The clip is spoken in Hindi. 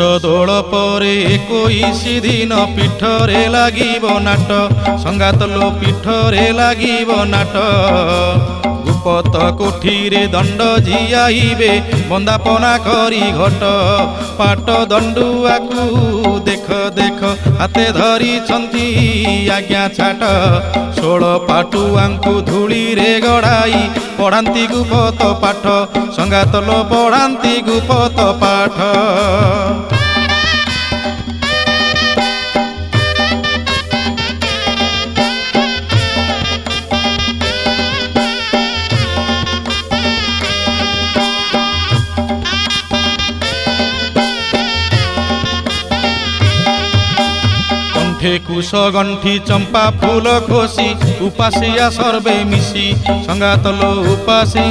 दोल परे 21 दिन पीठरे लागिबो नाट संगात लो पीठरे लागिबो नाट गुपत कोठीरे दंड जियाइबे बंदापना करी घट पाट दंडुआकू देख देख हाथे धरी छंती आज्ञा छाट 16 पाटुआंकु धूली रे गड़ाई पढ़ांती गुपत पाठ संगात लो पढ़ांती गुपत पाठ। कुश गंठी चंपा फूल खोसी उपासिया सर्वे मिसी संगात लो उपासी